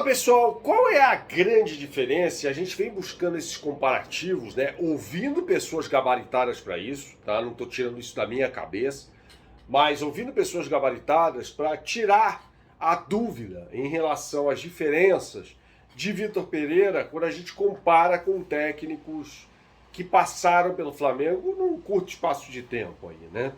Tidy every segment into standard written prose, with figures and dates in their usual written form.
Pessoal, qual é a grande diferença? A gente vem buscando esses comparativos, né? Ouvindo pessoas gabaritadas para isso, tá? Não estou tirando isso da minha cabeça, mas ouvindo pessoas gabaritadas para tirar a dúvida em relação às diferenças de Vitor Pereira quando a gente compara com técnicos que passaram pelo Flamengo num curto espaço de tempo aí, né?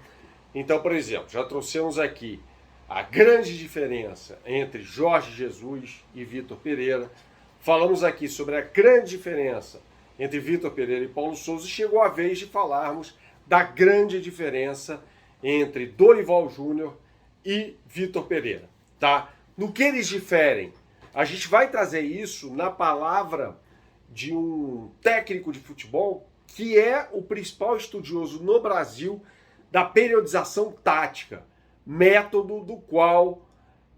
Então, por exemplo, já trouxemos aqui a grande diferença entre Jorge Jesus e Vitor Pereira. Falamos aqui sobre a grande diferença entre Vitor Pereira e Paulo Souza. E chegou a vez de falarmos da grande diferença entre Dorival Júnior e Vitor Pereira, tá? No que eles diferem? A gente vai trazer isso na palavra de um técnico de futebol que é o principal estudioso no Brasil da periodização tática, método do qual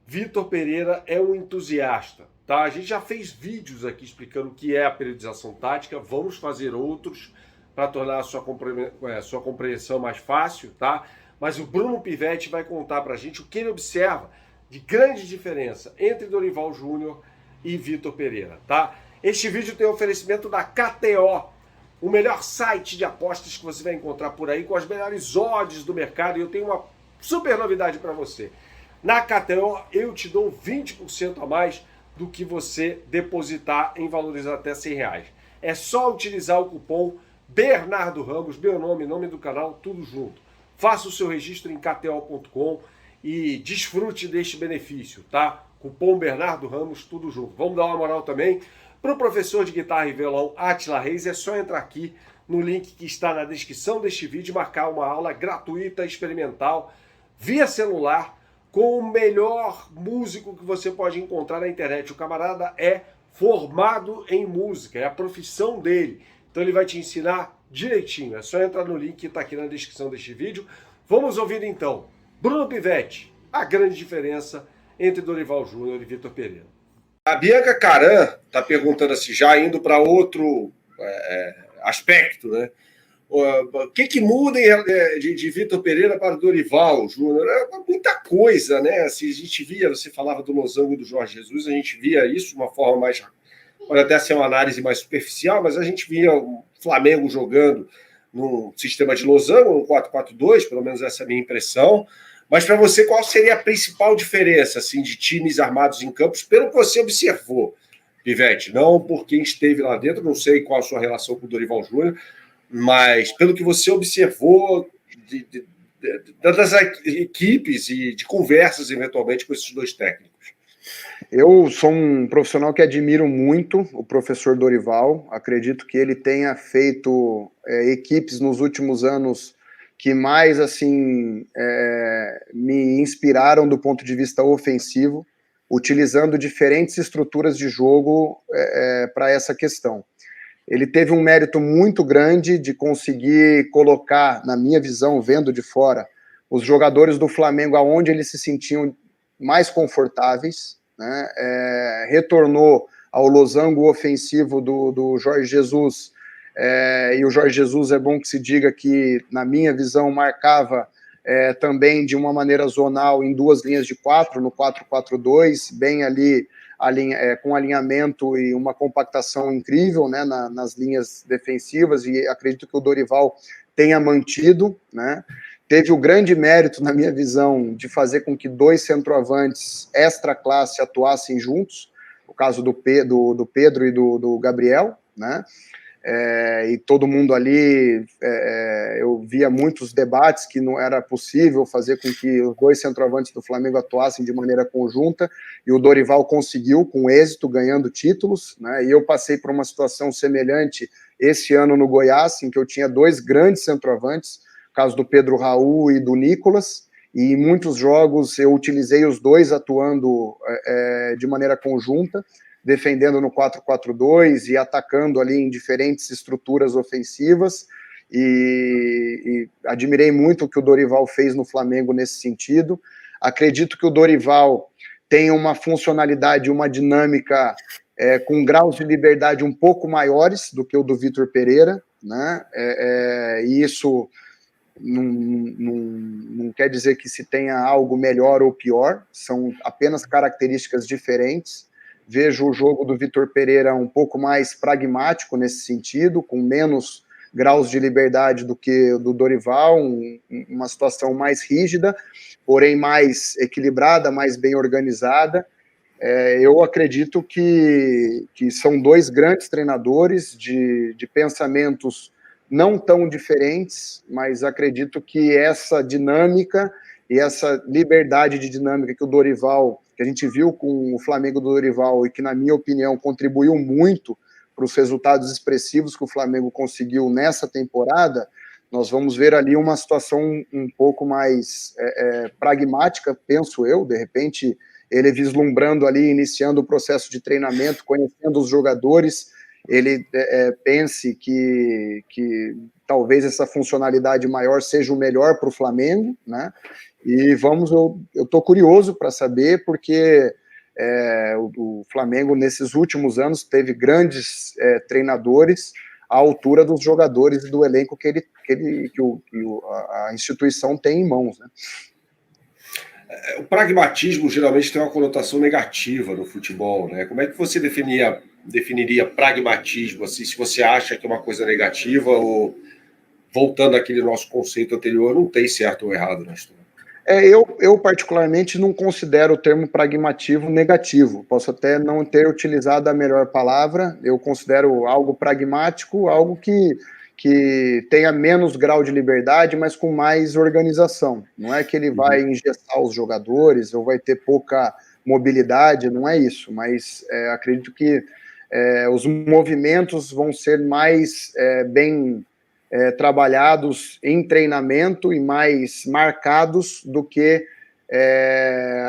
Vitor Pereira é um entusiasta. Tá? A gente já fez vídeos aqui explicando o que é a periodização tática, vamos fazer outros para tornar a sua compreensão mais fácil, tá? Mas o Bruno Pivetti vai contar para a gente o que ele observa de grande diferença entre Dorival Júnior e Vitor Pereira, tá? Este vídeo tem oferecimento da KTO, o melhor site de apostas que você vai encontrar por aí, com as melhores odds do mercado. E eu tenho uma super novidade para você. Na KTO eu te dou 20% a mais do que você depositar em valores até R$100. É só utilizar o cupom Bernardo Ramos, meu nome, nome do canal, tudo junto. Faça o seu registro em kto.com e desfrute deste benefício, tá? Cupom Bernardo Ramos, tudo junto. Vamos dar uma moral também para o professor de guitarra e violão Átila Reis. É só entrar aqui no link que está na descrição deste vídeo e marcar uma aula gratuita, experimental, via celular, com o melhor músico que você pode encontrar na internet. O camarada é formado em música, é a profissão dele. Então ele vai te ensinar direitinho. É só entrar no link que está aqui na descrição deste vídeo. Vamos ouvir então Bruno Pivetti, a grande diferença entre Dorival Júnior e Vitor Pereira. A Bianca Caran está perguntando assim, já indo para outro aspecto, né? O que muda de Vitor Pereira para Dorival Júnior? É muita coisa, né? Assim, a gente via, você falava do losango do Jorge Jesus, a gente via isso de uma forma mais... Pode até ser uma análise mais superficial, mas a gente via o Flamengo jogando num sistema de losango, um 4-4-2, pelo menos essa é a minha impressão. Mas para você, qual seria a principal diferença assim, de times armados em campos, pelo que você observou, Pivete? Não por quem esteve lá dentro, não sei qual a sua relação com o Dorival Júnior, mas pelo que você observou das equipes e de conversas, eventualmente, com esses dois técnicos. Eu sou um profissional que admiro muito o professor Dorival. Acredito que ele tenha feito equipes nos últimos anos que mais assim me inspiraram do ponto de vista ofensivo, utilizando diferentes estruturas de jogo para essa questão. Ele teve um mérito muito grande de conseguir colocar, na minha visão, vendo de fora, os jogadores do Flamengo aonde eles se sentiam mais confortáveis, né? Retornou ao losango ofensivo do Jorge Jesus, e o Jorge Jesus, é bom que se diga que, na minha visão, marcava também de uma maneira zonal em duas linhas de quatro, no 4-4-2, bem ali com alinhamento e uma compactação incrível, né, nas linhas defensivas, e acredito que o Dorival tenha mantido, né. Teve o grande mérito, na minha visão, de fazer com que dois centroavantes extra classe atuassem juntos, o caso do Pedro e do Gabriel, né. E todo mundo ali, eu via muitos debates que não era possível fazer com que os dois centroavantes do Flamengo atuassem de maneira conjunta, e o Dorival conseguiu, com êxito, ganhando títulos, né? E eu passei por uma situação semelhante esse ano no Goiás, em que eu tinha dois grandes centroavantes, o caso do Pedro Raul e do Nicolas, e em muitos jogos eu utilizei os dois atuando de maneira conjunta, defendendo no 4-4-2 e atacando ali em diferentes estruturas ofensivas, e admirei muito o que o Dorival fez no Flamengo nesse sentido. Acredito que o Dorival tem uma funcionalidade, uma dinâmica com graus de liberdade um pouco maiores do que o do Vitor Pereira, né? E isso não quer dizer que se tenha algo melhor ou pior, são apenas características diferentes. vejo o jogo do Vitor Pereira um pouco mais pragmático nesse sentido, com menos graus de liberdade do que o do Dorival, uma situação mais rígida, porém mais equilibrada, mais bem organizada. Eu acredito que são dois grandes treinadores de pensamentos não tão diferentes, mas acredito que essa dinâmica e essa liberdade de dinâmica que o Dorival, que a gente viu com o Flamengo do Dorival e que, na minha opinião, contribuiu muito para os resultados expressivos que o Flamengo conseguiu nessa temporada, nós vamos ver ali uma situação um pouco mais pragmática, penso eu, de repente ele vislumbrando ali, iniciando o processo de treinamento, conhecendo os jogadores, ele pense que talvez essa funcionalidade maior seja o melhor para o Flamengo, né? E eu estou curioso para saber, porque o Flamengo, nesses últimos anos, teve grandes treinadores à altura dos jogadores e do elenco que a instituição tem em mãos, né? O pragmatismo geralmente tem uma conotação negativa no futebol, né? Como é que você definiria pragmatismo, assim, se você acha que é uma coisa negativa, ou, voltando àquele nosso conceito anterior, não tem certo ou errado na história? Eu particularmente não considero o termo pragmatismo negativo. Posso até não ter utilizado a melhor palavra. Eu considero algo pragmático, algo que tenha menos grau de liberdade, mas com mais organização. Não é que ele vai engessar os jogadores ou vai ter pouca mobilidade, não é isso. Mas acredito que os movimentos vão ser mais bem trabalhados em treinamento e mais marcados do que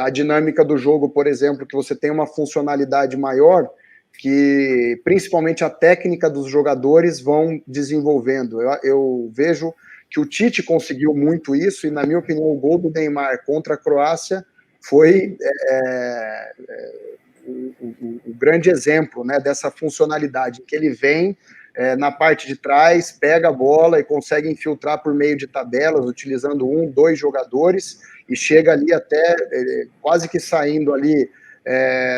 a dinâmica do jogo, por exemplo, que você tem uma funcionalidade maior, que principalmente a técnica dos jogadores vão desenvolvendo. Eu vejo que o Tite conseguiu muito isso, e na minha opinião o gol do Neymar contra a Croácia foi o grande exemplo, né, dessa funcionalidade, que ele vem na parte de trás, pega a bola e consegue infiltrar por meio de tabelas, utilizando 1, 2 jogadores, e chega ali até quase que saindo ali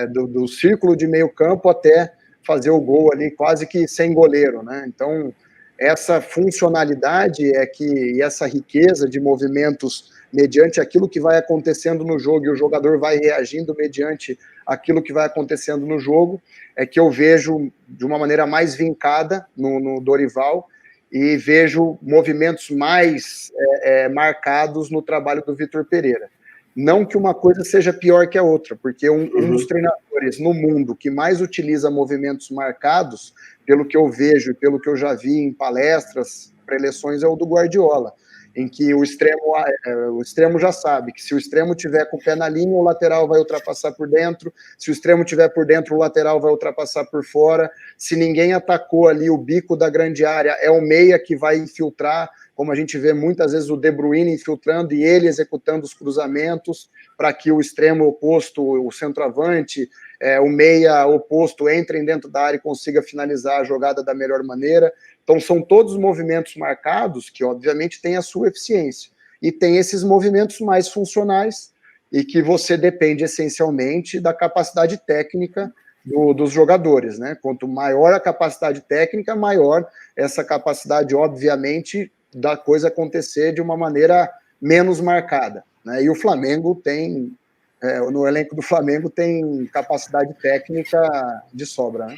do círculo de meio campo até fazer o gol ali, quase que sem goleiro, né? Então, essa funcionalidade e essa riqueza de movimentos mediante aquilo que vai acontecendo no jogo, e o jogador vai reagindo mediante aquilo que vai acontecendo no jogo, é que eu vejo de uma maneira mais vincada no Dorival, e vejo movimentos mais marcados no trabalho do Vitor Pereira. Não que uma coisa seja pior que a outra, porque um dos treinadores no mundo que mais utiliza movimentos marcados, pelo que eu vejo e pelo que eu já vi em palestras, preleções, é o do Guardiola, em que o extremo já sabe que se o extremo tiver com o pé na linha, o lateral vai ultrapassar por dentro, se o extremo tiver por dentro, o lateral vai ultrapassar por fora, se ninguém atacou ali o bico da grande área, é o meia que vai infiltrar, como a gente vê muitas vezes o De Bruyne infiltrando e ele executando os cruzamentos, para que o extremo oposto, o centroavante, o meia oposto entrem dentro da área e consiga finalizar a jogada da melhor maneira. Então, são todos movimentos marcados que, obviamente, têm a sua eficiência. E tem esses movimentos mais funcionais e que você depende, essencialmente, da capacidade técnica dos jogadores, né? Quanto maior a capacidade técnica, maior essa capacidade, obviamente, da coisa acontecer de uma maneira menos marcada, né? E o Flamengo tem... no elenco do Flamengo tem capacidade técnica de sobra, né?